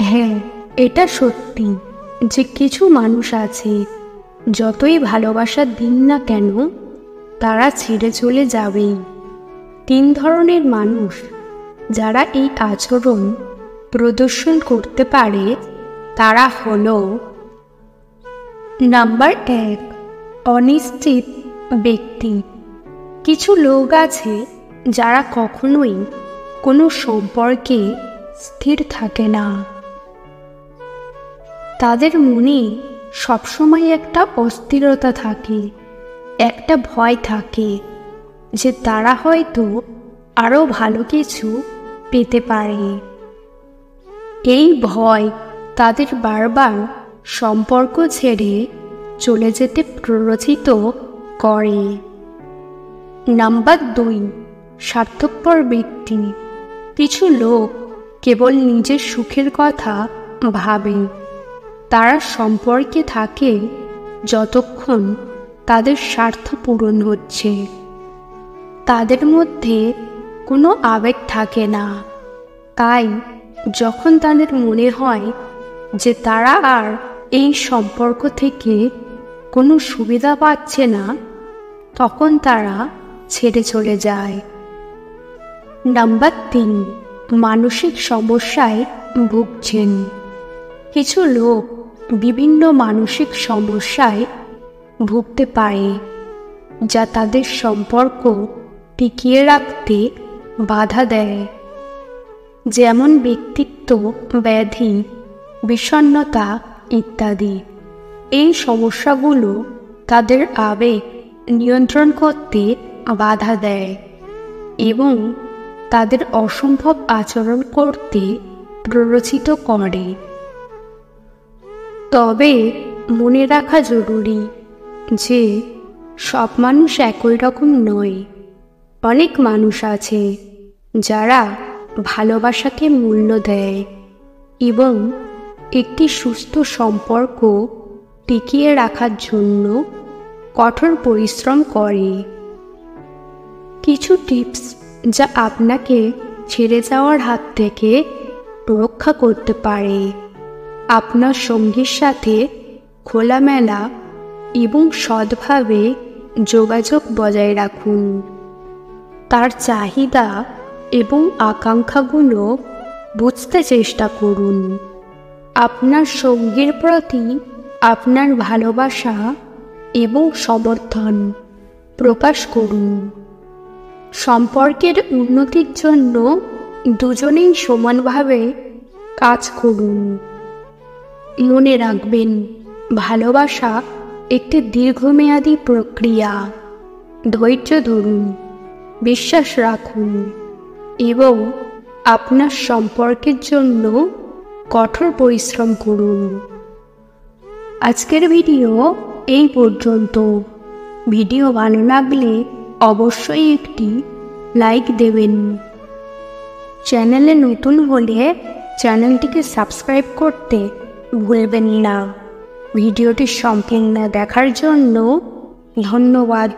হ্যাঁ, এটা সত্যি যে কিছু মানুষ আছে যতই ভালোবাসা দিন না কেন তারা ছেড়ে চলে যাবেই। 3 ধরনের মানুষ যারা এই আচরণ প্রদর্শন করতে পারে তারা হলো: নাম্বার 1, অনিশ্চিত ব্যক্তি। কিছু লোক আছে যারা কখনোই কোনো সম্পর্কে স্থির থাকে না। তাদের মনে সবসময় একটা অস্থিরতা থাকে, একটা ভয় থাকে যে তারা হয়তো আরও ভালো কিছু পেতে পারে। এই ভয় তাদের বারবার সম্পর্ক ছেড়ে চলে যেতে প্ররোচিত করে। নাম্বার 2, স্বার্থপর ব্যক্তি। কিছু লোক কেবল নিজের সুখের কথা ভাবে। তারা সম্পর্কে থাকে যতক্ষণ তাদের স্বার্থ পূরণ হচ্ছে। তাদের মধ্যে কোনো আবেগ থাকে না। তাই যখন তাদের মনে হয় যে তারা আর এই সম্পর্ক থেকে কোনো সুবিধা পাচ্ছে না, তখন তারা ছেড়ে চলে যায়। নাম্বার 3, মানসিক সমস্যায় ভুগছেন। কিছু লোক বিভিন্ন মানসিক সমস্যায় ভুগতে পারে যা তাদের সম্পর্ক টিকিয়ে রাখতে বাধা দেয়, যেমন ব্যক্তিত্ব ব্যাধি, বিষণ্ণতা ইত্যাদি। এই সমস্যাগুলো তাদের আবেগ নিয়ন্ত্রণ করতে বাধা দেয় এবং তাদের অসম্ভব আচরণ করতে প্ররোচিত করে। তবে মনে রাখা জরুরি যে সব মানুষ একই রকম নয়। অনেক মানুষ আছে যারা ভালোবাসাকে মূল্য দেয় এবং একটি সুস্থ সম্পর্ক টিকিয়ে রাখার জন্য কঠোর পরিশ্রম করে। কিছু টিপস যা আপনাকে ছেড়ে যাওয়ার হাত থেকে রক্ষা করতে পারে: আপনার সঙ্গীর সাথে খোলামেলা এবং সৎভাবে যোগাযোগ বজায় রাখুন। তার চাহিদা এবং আকাঙ্ক্ষাগুলো বুঝতে চেষ্টা করুন। আপনার সঙ্গীর প্রতি আপনার ভালোবাসা এবং সমর্থন প্রকাশ করুন। সম্পর্কের উন্নতির জন্য দুজনেই সমানভাবে কাজ করুন। মনে রাখবেন, ভালোবাসা একটি দীর্ঘমেয়াদী প্রক্রিয়া। ধৈর্য ধরুন, বিশ্বাস রাখুন এবং আপনার সম্পর্কের জন্য কঠোর পরিশ্রম করুন। আজকের ভিডিও এই পর্যন্ত। ভিডিও ভালো লাগলে অবশ্যই একটি লাইক দেবেন। চ্যানেলে নতুন হলে চ্যানেলটিকে সাবস্ক্রাইব করতে ভুলবেন না। ভিডিওটি সম্পূর্ণ দেখার জন্য ধন্যবাদ।